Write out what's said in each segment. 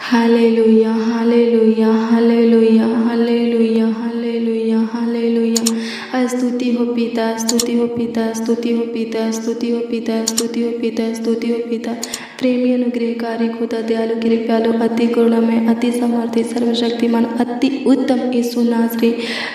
Hallelujah, hallelujah, hallelujah, hallelujah, hallelujah, hallelujah. स्तुति हो पिता, स्तुति हो पिता, स्तुति हो पिता, स्तुति हो पिता, स्तुति हो पिता, स्तुति हो पिता। प्रेमी अनुग्रहकारी खुदा दयालु कृपालु अति करुणामय अति समर्थी सर्वशक्तिमान अति उत्तम यीशु नासरी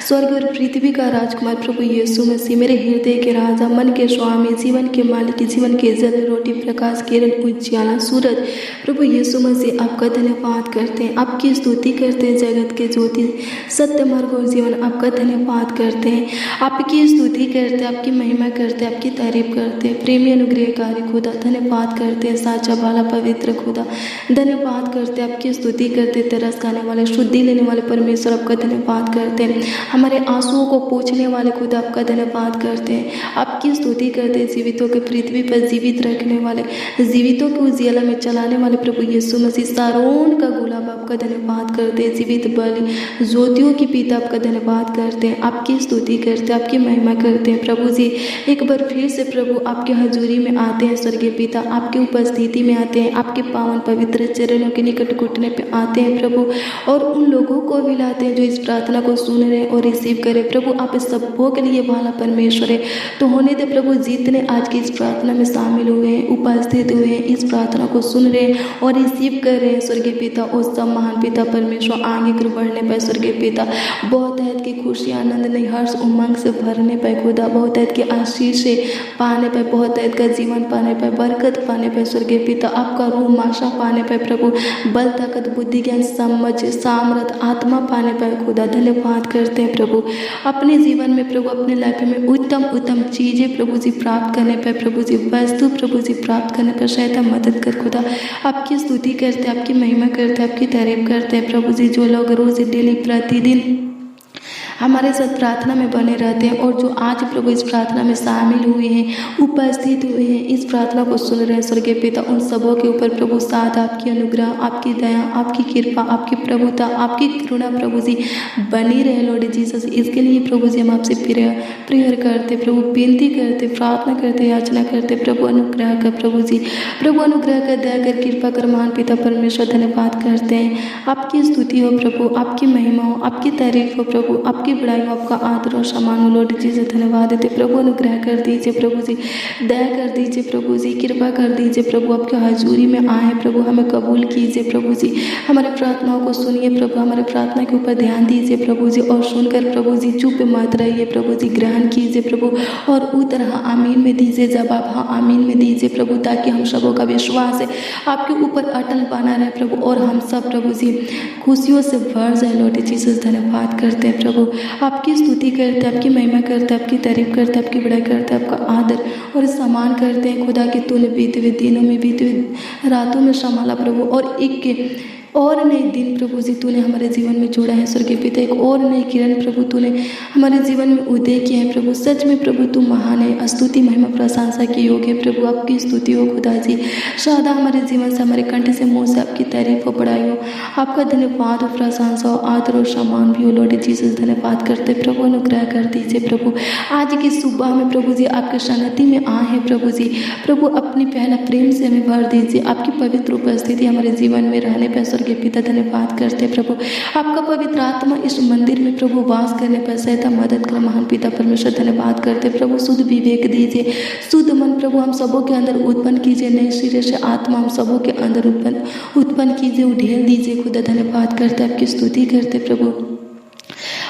स्वर्ग और पृथ्वी का राजकुमार प्रभु यीशु मसीह, मेरे हृदय के राजा, मन के स्वामी, जीवन के मालिक, जीवन के जल रोटी प्रकाश किरण उज्ज्वला सूरज प्रभु यीशु मसीह, आपका धन्यवाद करते हैं, आपकी स्तुति करते हैं। जगत के ज्योति, सत्य मार्ग और जीवन, आपका धन्यवाद करते हैं, आपकी स्तुति करते हैं, आपकी महिमा करते हैं, आपकी तारीफ करते हैं। प्रेमी अनुग्रहकारी खुदा धन्यवाद करते हैं, साचा वाला पवित्र खुदा धन्यवाद करते हैं, आपकी स्तुति करते, तरस खाने वाले, शुद्धि लेने वाले परमेश्वर, आपका धन्यवाद करते हैं। हमारे आंसुओं को पोंछने वाले खुदा, आपका धन्यवाद करते हैं, आपकी स्तुति करते हैं। जीवितों के पृथ्वी पर जीवित रखने वाले, जीवितों को उजियाला में चलाने वाले प्रभु यीशु मसीह, सारोन का गुलाब, आपका धन्यवाद करते हैं। जीवित बलि ज्योतियों की पिता, आपका धन्यवाद करते हैं, आपकी स्तुति करते हैं, आपकी महिमा करते हैं। प्रभु जी एक बार फिर से प्रभु आपके हजूरी में आते हैं, स्वर्गीय पिता आपकी उपस्थिति में आते हैं, आपके पावन पवित्र चरणों के निकट घुटने पे आते हैं प्रभु, और उन लोगों को भी लाते हैं जो इस प्रार्थना को सुन रहे हैं और रिसीव करें। प्रभु आप सबों के लिए वाला परमेश्वर है, तो होने दे प्रभु जितने आज की इस प्रार्थना में शामिल हुए हैं, उपस्थित हुए हैं, इस प्रार्थना को सुन रहे हैं और रिसीव कर रहे हैं स्वर्गीय पिता, उस सब महान पिता परमेश्वर आगे की बढ़ने पर स्वर्गीय पिता बहुत है की खुशी आनंद नहीं हर्ष उमंग से भरने पर खुदा, बहुत है की आशीष से पाने पर, बहुत है का जीवन पाने पर, बरकत पाने पर स्वर्गीय पिता, आपका रूह माशा पाने पर प्रभु, बल ताकत बुद्धि ज्ञान समझ सामर्थ आत्मा पाने पर खुदा धन्यवाद करते हैं प्रभु। अपने जीवन में प्रभु, अपने लाइफ में उत्तम उत्तम चीज़ें प्रभु जी प्राप्त करने पर, प्रभु जी वस्तु प्रभु जी प्राप्त करने पर सहायता मदद कर खुदा, आपकी स्तुति करते हैं, आपकी महिमा करते हैं, आपकी तारीफ करते हैं प्रभु जी। जो लोग रोज डेली प्रतिदिन हमारे साथ प्रार्थना में बने रहते हैं और जो आज प्रभु इस प्रार्थना में शामिल हुए हैं, उपस्थित हुए हैं, इस प्रार्थना को सुन रहे हैं स्वर्गीय पिता, उन सबों के ऊपर प्रभु साथ आपकी अनुग्रह, आपकी दया, आपकी कृपा, आपकी प्रभुता, आपकी करुणा प्रभु जी बनी रहे लॉर्ड जीसस। इसके लिए प्रभु जी हम आपसे प्रेयर करते प्रभु, विनती करते, प्रार्थना करते, याचना करते प्रभु, अनुग्रह कर प्रभु जी, प्रभु अनुग्रह कर, दया कर, कृपा कर महान पिता परमेश्वर धन्यवाद करते हैं। आपकी स्तुति हो प्रभु, आपकी महिमा हो, आपकी तारीफ हो प्रभु, आपकी बड़ाई हो, आपका आदर और सम्मान हो लॉर्ड जी से धन्यवाद देते प्रभु। अनुग्रह कर दीजिए प्रभु जी, दया कर दीजिए प्रभु जी, कृपा कर दीजिए प्रभु, आपके हजूरी में आए प्रभु, हमें कबूल कीजिए प्रभु जी, हमारे प्रार्थनाओं को सुनिए प्रभु, हमारे प्रार्थना के ऊपर ध्यान दीजिए प्रभु जी, और सुनकर प्रभु जी चुप मत रहिए प्रभु जी, ग्रहण कीजिए प्रभु, और उत्तर हाँ आमीन में दीजिए, जवाब हाँ आमीन में दीजिए प्रभु, ताकि हम सबों का विश्वास है आपके ऊपर अटल बना रहे प्रभु, और हम सब प्रभु जी खुशियों से भर जाए लॉर्ड जीसस। धन्यवाद करते हैं प्रभु, आपकी स्तुति करते हैं, आपकी महिमा करते हैं, आपकी तारीफ करते हैं, आपकी बड़ाई करते हैं, आपका आदर और सम्मान करते हैं खुदा कि तूने बीते हुए दिनों में, बीते हुए रातों में संभाला प्रभु, और एक के और नए दिन प्रभु जी तूने हमारे जीवन में जोड़ा है स्वर्गीय पिता, एक और नई किरण प्रभु तूने हमारे जीवन में उदय किया है प्रभु। सच में प्रभु तू महान है, स्तुति महिमा प्रशंसा के योग है प्रभु, आपकी स्तुति हो खुदा जी, सदा हमारे जीवन से, हमारे कंठ से, मुँह से आपकी तारीफ हो, बड़ाई हो, आपका धन्यवाद हो, प्रशंसा हो, आदर और सम्मान भी हो लॉर्ड जीसस। धन्यवाद करते प्रभु, अनुग्रह कर दीजिए प्रभु। आज की सुबह में प्रभु जी आपके सन्निधि में आए हैं प्रभु जी, प्रभु अपनी पहला प्रेम से हमें भर दीजिए, आपकी पवित्र उपस्थिति हमारे जीवन में रहने पर के पिता धन्यवाद करते प्रभु, आपका पवित्र आत्मा इस मंदिर में प्रभु वास करने पर सहायता मदद कर महान पिता परमेश्वर। धन्यवाद करते प्रभु, शुद्ध विवेक दीजिए, शुद्ध मन प्रभु हम सबों के अंदर उत्पन्न कीजिए, नए सिरे से आत्मा हम सबों के अंदर उत्पन्न कीजिए, उधेल दीजिए खुदा। धन्यवाद करते, आपकी स्तुति करते प्रभु,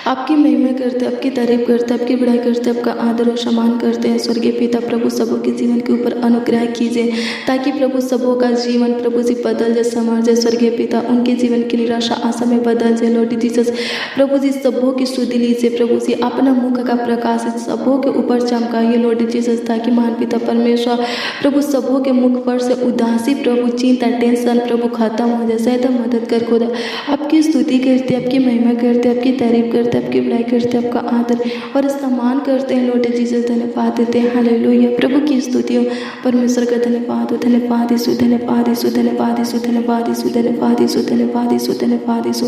आपकी महिमा करते, आपकी तारीफ करते, आपकी बड़ाई करते, आपका आदर और सम्मान करते हैं स्वर्गीय पिता। प्रभु सबों के जीवन के ऊपर अनुग्रह कीजिए, ताकि प्रभु सबों का जीवन प्रभु जी बदल जाए, संवर जाए स्वर्गीय पिता, उनके जीवन की निराशा आशा में बदल जाए लॉर्ड जीसस। प्रभु जी सबों की स्तुति लीजिए प्रभु जी, अपना मुख का प्रकाश सबों के ऊपर चमकाइए लॉर्ड जीसस, ताकि महान पिता परमेश्वर प्रभु सबों के मुख पर से उदासी प्रभु, चिंता, टेंशन प्रभु खत्म हो जाए, सहायता मदद कर खुदा। आपकी स्तुति करते, आपकी महिमा करते, आपकी तारीफ करते, आपकी बड़ाई करते, आपका आदर और सम्मान करते हैं लॉर्ड जीसस। धन्यवाद देते हैं, हालेलुया। प्रभु की स्तुति हो, परमेश्वर का धन्यवाद हो, धन्यवाद यीशु, धन्यवाद यीशु, धन्यवाद यीशु, धन्यवाद यीशु, धन्यवाद यीशु, धन्यवाद यीशु, धन्यवाद यीशु।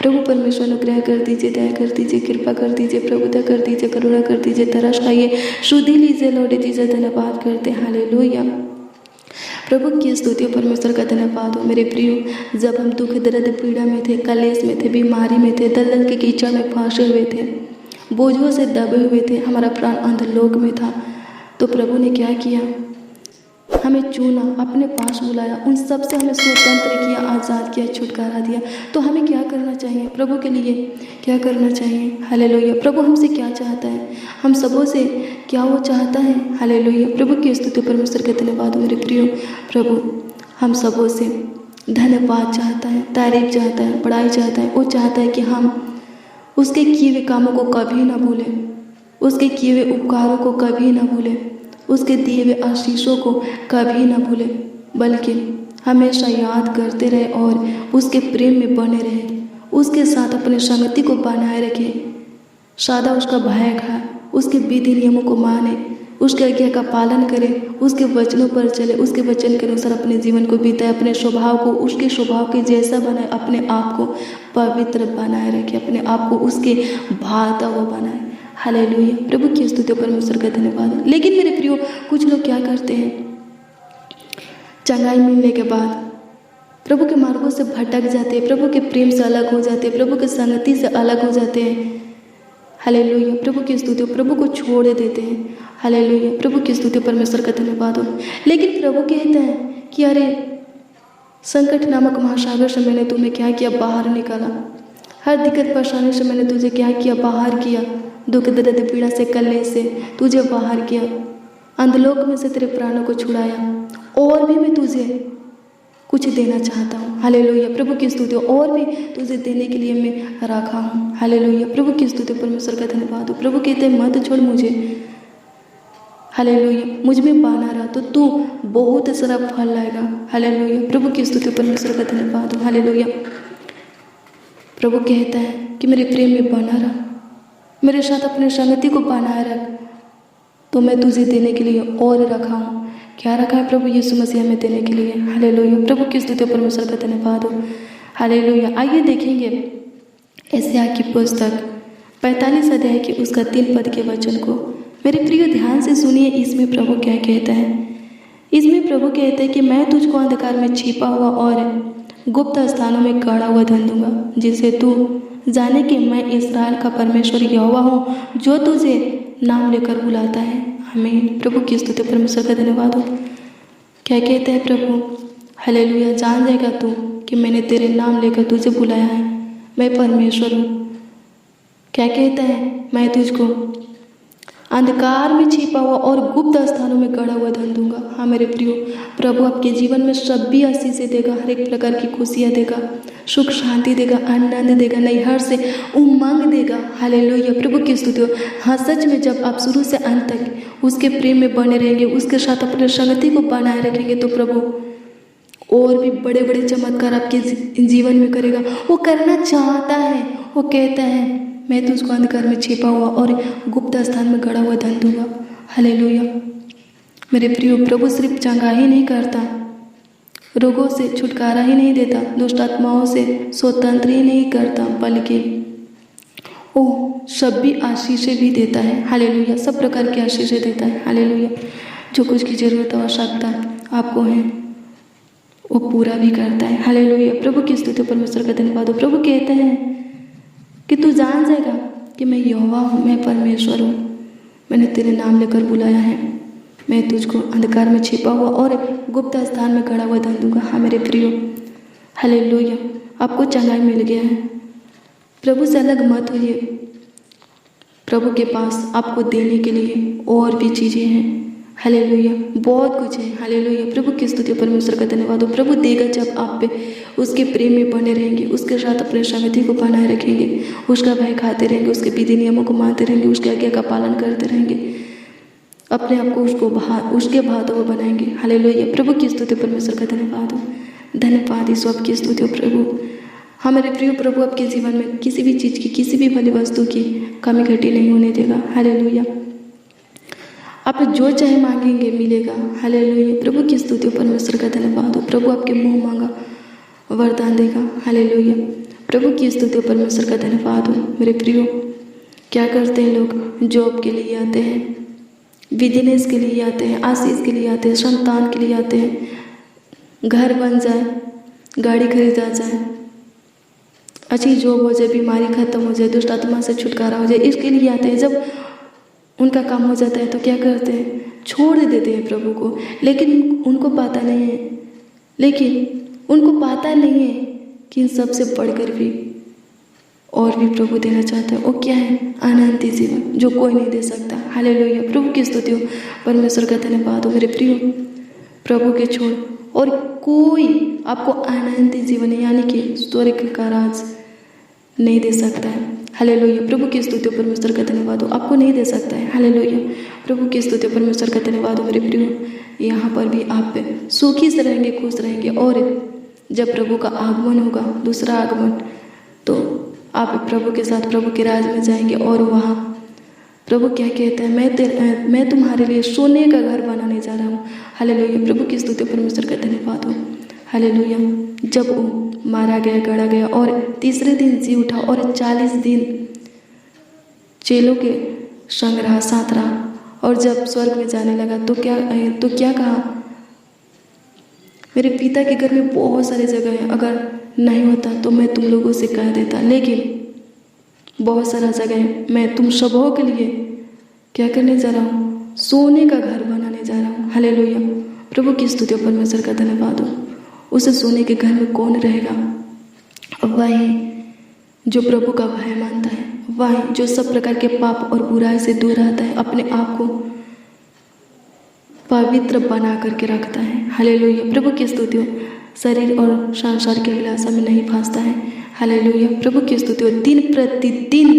प्रभु परमेश्वर अनुग्रह कर दीजिए, दया कर दीजिए, कृपा कर दीजिए, प्रभुता कर दीजिए, करुणा कर दीजिए, तरस खाइए, शुद्धि लीजिए लॉर्ड जीसस। धन्यवाद करते हैं, हालेलुया। प्रभु की स्तुति परमेश्वर का धन्यवाद हो। मेरे प्रियो, जब हम दुख दर्द पीड़ा में थे, कलेश में थे, बीमारी में थे, दलदल के कीचड़ में फंसे हुए थे, बोझों से दबे हुए थे, हमारा प्राण अंधलोक में था, तो प्रभु ने क्या किया? हमें चुना, अपने पास बुलाया, उन सब से हमें स्वतंत्र किया, आज़ाद किया, छुटकारा दिया। तो हमें क्या करना चाहिए? प्रभु के लिए क्या करना चाहिए? हालेलुया। प्रभु हमसे क्या चाहता है? हम सबों से क्या वो चाहता है? हालेलुया। प्रभु की स्तुति परमेश्वर के धन्यवाद मेरे प्रियो। प्रभु हम सबों से धन्यवाद चाहता है, तारीफ चाहता है, बड़ाई चाहता है। वो चाहता है कि हम उसके किए हुए कामों को कभी ना भूलें, उसके किए हुए उपकारों को कभी ना भूलें, उसके दिए हुए आशीषों को कभी ना भूलें, बल्कि हमेशा याद करते रहे और उसके प्रेम में बने रहे, उसके साथ अपनी संगति को बनाए रखें, सदा उसका भय खाए, उसके विधि नियमों को माने, उसके आज्ञा का पालन करें, उसके वचनों पर चले, उसके वचन के अनुसार अपने जीवन को बिताए, अपने स्वभाव को उसके स्वभाव के जैसा बनाए, अपने आप को पवित्र बनाए रखे, अपने आप को उसके भाता हुआ बनाए। हालेलुया। प्रभु की स्तुति परमेश्वर का धन्यवाद। लेकिन मेरे प्रियो, कुछ लोग क्या करते हैं? चंगाई मिलने के बाद प्रभु के मार्गों से भटक जाते हैं, प्रभु के प्रेम से अलग हो जाते हैं, प्रभु की संगति से अलग हो जाते हैं। हालेलुया। प्रभु की स्तुति, प्रभु को छोड़ देते हैं। हालेलुया। प्रभु की स्तुति परमेश्वर का धन्यवाद हो। लेकिन प्रभु कहते हैं कि अरे संकट नामक महासागर से मैंने तुम्हें क्या किया? बाहर निकाला। हर दिक्कत परेशानी से मैंने तुझे क्या किया? बाहर किया। दुख दर्द पीड़ा से, कलेश से तुझे बाहर किया, अंधलोक में से तेरे प्राणों को छुड़ाया, और भी मैं तुझे कुछ देना चाहता हूँ। हालेलुया। प्रभु की स्तुति, और भी तुझे देने के लिए मैं रखा हूँ। हालेलुया। प्रभु की स्तुति परमेश्वर का धन्यवाद हो। प्रभु कहते हैं मत छोड़ मुझे। हालेलुया। मुझ में बना रहा तो तू बहुत सारा फल लाएगा। हालेलुया। प्रभु की स्तुति परमेश्वर का धन्यवाद हो। हालेलुया। प्रभु कहता है कि मेरे प्रेम में बना रहा, मेरे साथ अपनी संगति को बनाए रख, तो मैं तुझे देने के लिए और रखा हूँ। क्या रखा है प्रभु यीशु मसीह में देने के लिए? हालेलुया। प्रभु की स्तुति परमेश्वर का धन्यवाद हो। हालेलुया। आइए देखेंगे यशायाह की पुस्तक 45 अध्याय के उसका 3 पद के वचन को। मेरे प्रिय ध्यान से सुनिए, इसमें प्रभु क्या कहता है। इसमें प्रभु कहते हैं कि मैं तुझको अंधकार में छिपा हुआ और गुप्त स्थानों में गड़ा हुआ धन दूंगा, जिसे तू जाने कि मैं इस्राएल का परमेश्वर यहोवा हूँ, जो तुझे नाम लेकर बुलाता है। आमीन। प्रभु की स्तुति परमेश्वर का धन्यवाद हो। क्या कहते हैं प्रभु? हालेलुया। जान जाएगा तू कि मैंने तेरे नाम लेकर तुझे बुलाया है, मैं परमेश्वर हूँ। क्या कहता है? मैं तुझको अंधकार में छिपा हुआ और गुप्त स्थानों में गड़ा हुआ धन दूंगा। हाँ मेरे प्रियो, प्रभु आपके जीवन में सभी आशीषें देगा, हर एक प्रकार की खुशियाँ देगा, सुख शांति देगा, आनंद देगा, नैहर से उमंग देगा। हालेलुया। प्रभु की स्तुति। हाँ सच में जब आप शुरू से अंत तक उसके प्रेम में बने रहेंगे, उसके साथ अपने संगति को बनाए रखेंगे, तो प्रभु और भी बड़े बड़े चमत्कार आपके जीवन में करेगा। वो करना चाहता है। वो कहता है मैं तुझको अंधकार में छिपा हुआ और गुप्त स्थान में गड़ा हुआ धन दूंगा। हालेलुया। मेरे प्रियो, प्रभु सिर्फ चंगा ही नहीं करता, रोगों से छुटकारा ही नहीं देता, दुष्ट आत्माओं से स्वतंत्र ही नहीं करता, बल्कि वो सभी आशीषें भी देता है। हालेलुया। सब प्रकार की आशीषें देता है। हालेलुया। जो कुछ की जरूरत आवश्यकता आपको है वो पूरा भी करता है। हालेलुया। प्रभु की स्तुति परमेश्वर का धन्यवाद हो। प्रभु कहते हैं कि तू जान जाएगा कि मैं यहोवा हूँ, मैं परमेश्वर हूँ, मैंने तेरे नाम लेकर बुलाया है, मैं तुझको अंधकार में छिपा हुआ और गुप्त स्थान में खड़ा हुआ धन दूंगा। हाँ मेरे प्रियो, हालेलुया। आपको चंगाई मिल गया है। प्रभु से अलग मत होइए। प्रभु के पास आपको देने के लिए और भी चीज़ें हैं। हालेलुया। बहुत कुछ है। हालेलुया। प्रभु की स्तुति परमेश्वर का धन्यवाद हो। प्रभु देगा जब आप पे उसके प्रेम में बने रहेंगे, उसके साथ अपने संगति को बनाए रखेंगे, उसका भय खाते रहेंगे, उसके विधि नियमों को मानते रहेंगे, उसके आज्ञा का पालन करते रहेंगे, अपने आप को उसके भातों में बनाएंगे। हालेलुया। प्रभु की स्तुति परमेश्वर का धन्यवाद हो। धन्यवाद यीशु, आपकी स्तुति हो प्रभु। हमारे प्रिय प्रभु आपके जीवन में किसी भी चीज़ की, किसी भी भली वस्तु की कमी घटी नहीं होने देगा। हालेलुया। आप जो चाहे मांगेंगे मिलेगा। हालेलुया। प्रभु की स्तुति परमेश्वर का धन्यवाद हो। प्रभु आपके मुंह मांगा वरदान देगा। हालेलुया। प्रभु की स्तुति परमेश्वर का धन्यवाद हो। मेरे प्रियो, क्या करते हैं लोग? जॉब के लिए आते हैं, बिजनेस के लिए आते हैं, आशीष के लिए आते हैं, संतान के लिए आते हैं, घर बन जाए, गाड़ी खरीदा जाए, अच्छी जॉब हो जाए, बीमारी खत्म हो जाए, दुष्ट आत्मा से छुटकारा हो जाए, इसके लिए आते हैं। जब उनका काम हो जाता है तो क्या करते हैं? छोड़ देते हैं प्रभु को। लेकिन उनको पता नहीं है कि इन सबसे बढ़कर भी और भी प्रभु देना चाहता है। वो क्या है? अनंत जीवन, जो कोई नहीं दे सकता। हालेलुया, प्रभु की स्तुति हो, परमेश्वर का धन्यवाद हो। मेरे प्रिय, प्रभु के छोड़ और कोई आपको अनंत जीवन यानी कि स्वर्ग का राज नहीं दे सकता है। हालेलुया, प्रभु की स्तुति हो, परमेश्वर का धन्यवाद हो। आपको नहीं दे सकता है। हालेलुया, प्रभु की स्तुति हो, परमेश्वर का धन्यवाद हो। मेरे प्रिय, यहाँ पर भी आप सुखी से रहेंगे, खुश रहेंगे। और जब प्रभु का आगमन होगा, दूसरा आगमन, तो आप प्रभु के साथ प्रभु के राज में जाएंगे। और वहाँ प्रभु क्या कहता है? मैं तुम्हारे लिए सोने का घर बनाने जा रहा हूँ। हालेलुया, प्रभु की स्तुति, परमेश्वर का धन्यवाद हो। हालेलुया, जब वो मारा गया, गड़ा गया और तीसरे दिन जी उठा और 40 दिन चेलों के संग रहा, साथ रहा, और जब स्वर्ग में जाने लगा तो क्या कहा? मेरे पिता के घर में बहुत सारी जगह है, अगर नहीं होता तो मैं तुम लोगों से कह देता, लेकिन बहुत सारा जगह है। मैं तुम सबों के लिए क्या करने जा रहा हूँ? सोने का घर बनाने जा रहा हूँ। हालेलुया, प्रभु की स्तुति, परमेश्वर का धन्यवाद हो। उस सोने के घर में कौन रहेगा? वही जो प्रभु का भय मानता है, वही जो सब प्रकार के पाप और बुराई से दूर रहता है, अपने आप को पवित्र बना करके रखता है। हालेलुया, प्रभु की स्तुति हो। शरीर और संसार के अभिलाषा में नहीं फंसता है। हालेलुया, प्रभु की स्तुति हो। दिन प्रतिदिन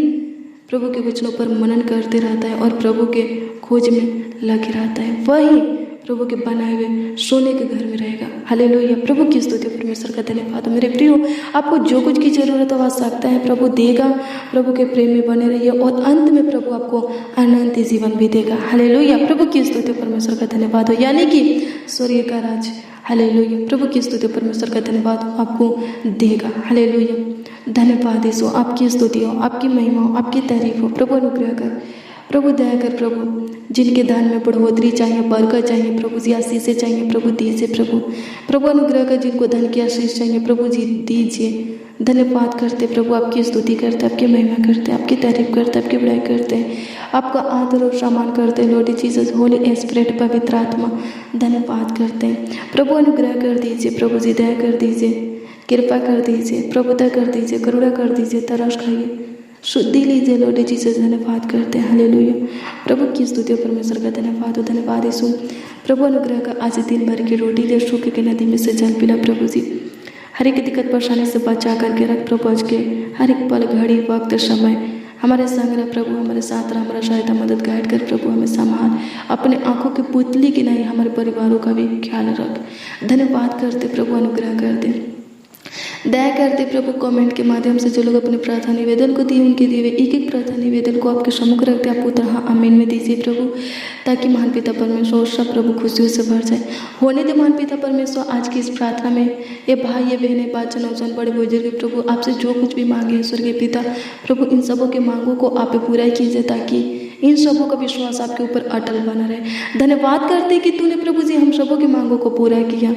प्रभु के वचनों पर मनन करते रहता है और प्रभु के खोज में लगे रहता है। वही प्रभु के बनाए हुए सोने के घर में रहेगा। हालेलुया, प्रभु की स्तुति, परमेश्वर का धन्यवाद। मेरे प्रियो, आपको जो कुछ की जरूरत हो, आवश्यकता है, प्रभु देगा। प्रभु के प्रेम में बने रहिए और अंत में प्रभु आपको अनंत जीवन भी देगा। हालेलुया, प्रभु की स्तुति, परमेश्वर का धन्यवाद हो, यानी कि स्वर्ग का राज। हालेलुया, प्रभु की स्तुति, परमेश्वर का धन्यवाद आपको देगा। हालेलुया, धन्यवाद यीशु, आपकी स्तुति हो, आपकी महिमा हो, आपकी तारीफ हो। प्रभु अनुग्रह कर, प्रभु दया कर, प्रभु जिनके धन में बढ़ोतरी चाहिए, बरकत चाहिए, प्रभु जी आशीष चाहिए, प्रभु दीजिए। प्रभु अनुग्रह कर, जिनको धन की आशीष चाहिए, प्रभु जी दीजिए। धन्यवाद करते प्रभु, आपकी स्तुति करते, आपकी महिमा करते, आपकी तारीफ करते, आपकी बड़ाई करते, आपका आदर और सम्मान करते। लॉर्ड जीसस, होली स्पिरिट, पवित्र आत्मा, धन्यवाद करते हैं। प्रभु अनुग्रह कर दीजिए, प्रभु जी दया कर दीजिए, कृपा कर दीजिए, प्रभु दया कर दीजिए, करुणा कर दीजिए, तरस खाइए, शुद्धि लीजिए। लॉर्ड जीसस, धन्यवाद करते हैं। हालेलुया, प्रभु की स्तुति, परमेश्वर का धन्यवाद हो। धन्यवाद यीशु, प्रभु अनुग्रह का आज दिन भर की रोटी दे, सूखे के नदी में से जल पिला। प्रभु जी हर एक दिक्कत परेशानी से बचा करके रख प्रभु। आज के हर एक पल, घड़ी, वक्त, समय हमारे संग रह प्रभु, हमारे साथ रह, हमारा सहायता मदद गाइड कर प्रभु, हमें संभाल। अपने आंखों की पुतली की नहीं, हमारे परिवारों का भी ख्याल रख। धन्यवाद करते प्रभु, अनुग्रह करते, दया करते प्रभु। कमेंट के माध्यम से जो लोग अपने प्रार्थना निवेदन को दिए, उनके दिए एक एक प्रार्थना निवेदन को आपके सम्मुख रखते आप पुत्र हाँ आमीन में दीजिए प्रभु, ताकि महान पिता परमेश्वर सब प्रभु खुशियों से भर जाए। होने दे महान पिता परमेश्वर, आज की इस प्रार्थना में ये भाई, ये बहनें, बाचन, नौजवान, बड़े बुजुर्ग प्रभु, आपसे जो कुछ भी मांगे स्वर्गीय पिता प्रभु, इन सबों के मांगों को आप पूरा कीजिए, ताकि इन सबों का विश्वास आपके ऊपर अटल बना रहे। धन्यवाद करते कि तूने प्रभु जी हम सबों की मांगों को पूरा किया,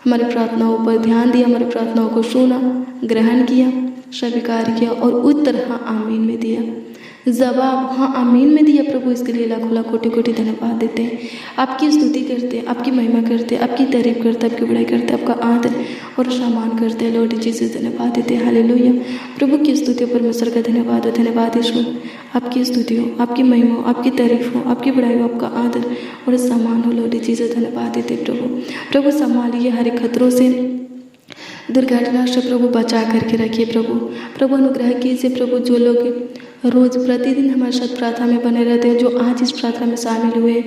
हमारी प्रार्थनाओं पर ध्यान दिया, हमारी प्रार्थनाओं को सुना, ग्रहण किया, स्वीकार किया और उत्तर हाँ आमीन में दिया, जवाब हाँ आमीन में दिया प्रभु। इसके लिए लाखों लाख कोटि कोटि धन्यवाद देते हैं, आपकी स्तुति करते हैं, आपकी महिमा करते हैं, आपकी तारीफ करते हैं, आपकी बड़ाई करते हैं, आपका आदर और सम्मान करते हैं। लॉर्ड जीसस, धन्यवाद देते हैं। हालेलुया, प्रभु की स्तुति, परमेश्वर का धन्यवाद हो। धन्यवाद यीशु, आपकी स्तुति हो, आपकी महिमा हो, आपकी तारीफ हो, आपकी बड़ाई हो, आपका आदर और सम्मान हो। लॉर्ड जीसस, धन्यवाद देते प्रभु संभालिए हर एक खतरों से, दुर्घटना से प्रभु बचा करके रखिए प्रभु अनुग्रह कीजिए प्रभु। जो लोग रोज प्रतिदिन हमारे साथ प्रार्थना में बने रहते हैं, जो आज इस प्रार्थना में शामिल हुए,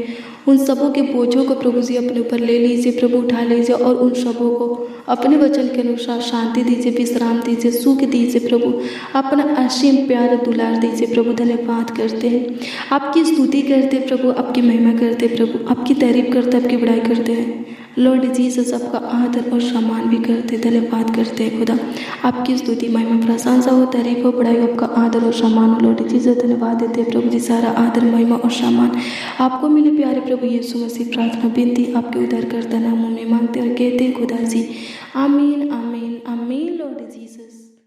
उन सबों के बोझों को प्रभु जी अपने ऊपर ले लीजिए प्रभु, उठा लीजिए और उन सबों को अपने वचन के अनुसार शांति दीजिए, विश्राम दीजिए, सुख दीजिए प्रभु, अपना असीम प्यार दुलार दीजिए प्रभु। धन्यवाद करते हैं, आपकी स्तुति करते प्रभु, आपकी महिमा करते प्रभु, आपकी तारीफ करते, आपकी बड़ाई करते हैं। लॉर्ड जीसस आपका आदर और सम्मान भी करते, धन्यवाद करते हैं खुदा। आपकी स्तुति महिमा प्रशंसा हो, तारीफ हो, बड़ाई हो, आपका आदर और सम्मान हो लॉर्ड जीसस, धन्यवाद देते हैं प्रभु जी। सारा आदर महिमा और सम्मान आपको मिले प्यारे प्रभु यीशु मसीह। प्रार्थना विनती आपके उद्धारकर्ता नामों में मांगते और कहते हैं खुदा जी, आमीन आमीन आमीन लॉर्ड जीसस।